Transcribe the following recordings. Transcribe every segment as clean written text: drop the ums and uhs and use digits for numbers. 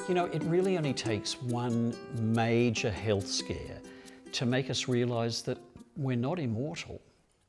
You know, it really only takes one major health scare to make us realise that we're not immortal.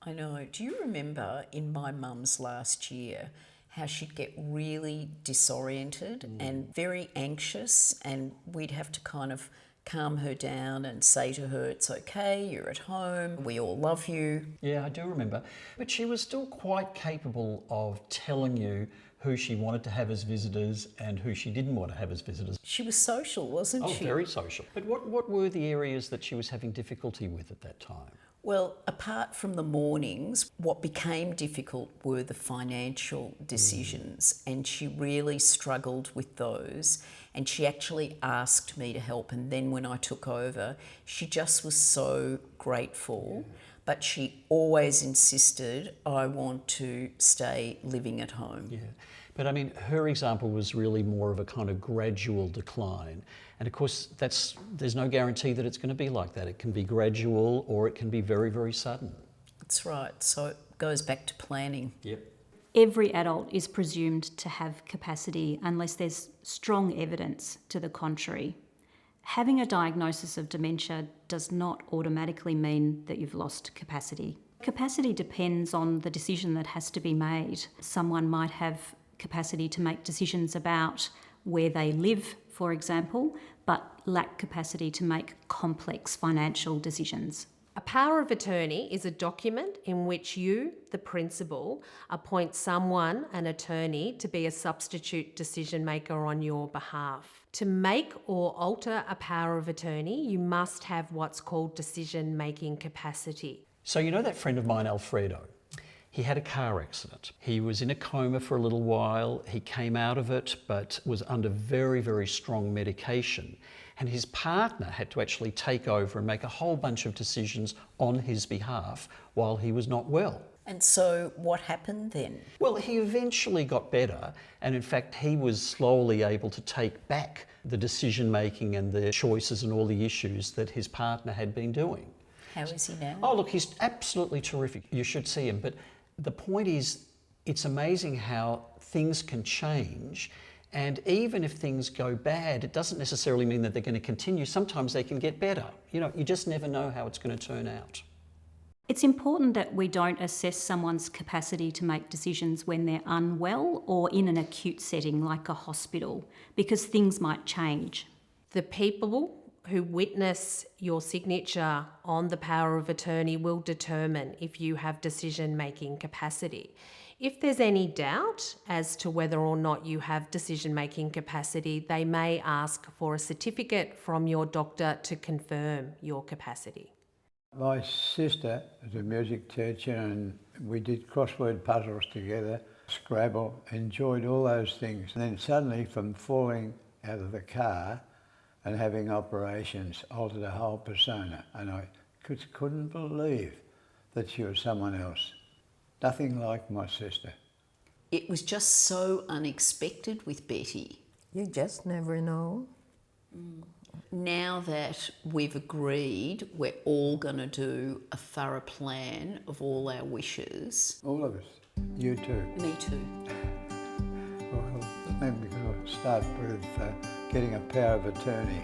I know. Do you remember in my mum's last year how she'd get really disoriented and very anxious, and we'd have to kind of calm her down and say to her, it's okay, you're at home, we all love you. Yeah, I do remember. But she was still quite capable of telling you who she wanted to have as visitors and who she didn't want to have as visitors. She was social, wasn't she? Oh, very social. But what were the areas that she was having difficulty with at that time? Well, apart from the mornings, what became difficult were the financial decisions, and she really struggled with those. And she actually asked me to help, and then when I took over, she just was so grateful. But she always insisted, I want to stay living at home. Yeah, but I mean, her example was really more of a kind of gradual decline. And of course, there's no guarantee that it's going to be like that. It can be gradual or it can be very, very sudden. That's right. So it goes back to planning. Yep. Every adult is presumed to have capacity unless there's strong evidence to the contrary. Having a diagnosis of dementia does not automatically mean that you've lost capacity. Capacity depends on the decision that has to be made. Someone might have capacity to make decisions about where they live, for example, but lack capacity to make complex financial decisions. A power of attorney is a document in which you, the principal, appoint someone, an attorney, to be a substitute decision maker on your behalf. To make or alter a power of attorney, you must have what's called decision-making capacity. So you know that friend of mine, Alfredo? He had a car accident. He was in a coma for a little while. He came out of it, but was under very, very strong medication. And his partner had to actually take over and make a whole bunch of decisions on his behalf while he was not well. And so what happened then? Well, he eventually got better, and in fact he was slowly able to take back the decision making and the choices and all the issues that his partner had been doing. How is he now? Oh look, he's absolutely terrific. You should see him. But the point is, it's amazing how things can change, and even if things go bad, it doesn't necessarily mean that they're going to continue. Sometimes they can get better. You know, you just never know how it's going to turn out. It's important that we don't assess someone's capacity to make decisions when they're unwell or in an acute setting like a hospital, because things might change. The people who witness your signature on the power of attorney will determine if you have decision-making capacity. If there's any doubt as to whether or not you have decision-making capacity, they may ask for a certificate from your doctor to confirm your capacity. My sister was a music teacher and we did crossword puzzles together, Scrabble, enjoyed all those things. And then suddenly, from falling out of the car and having operations, altered her whole persona. And I couldn't believe that she was someone else. Nothing like my sister. It was just so unexpected with Betty. You just never know. Now that we've agreed we're all going to do a thorough plan of all our wishes. All of us. You too. Me too. Well, maybe we'll start with getting a power of attorney.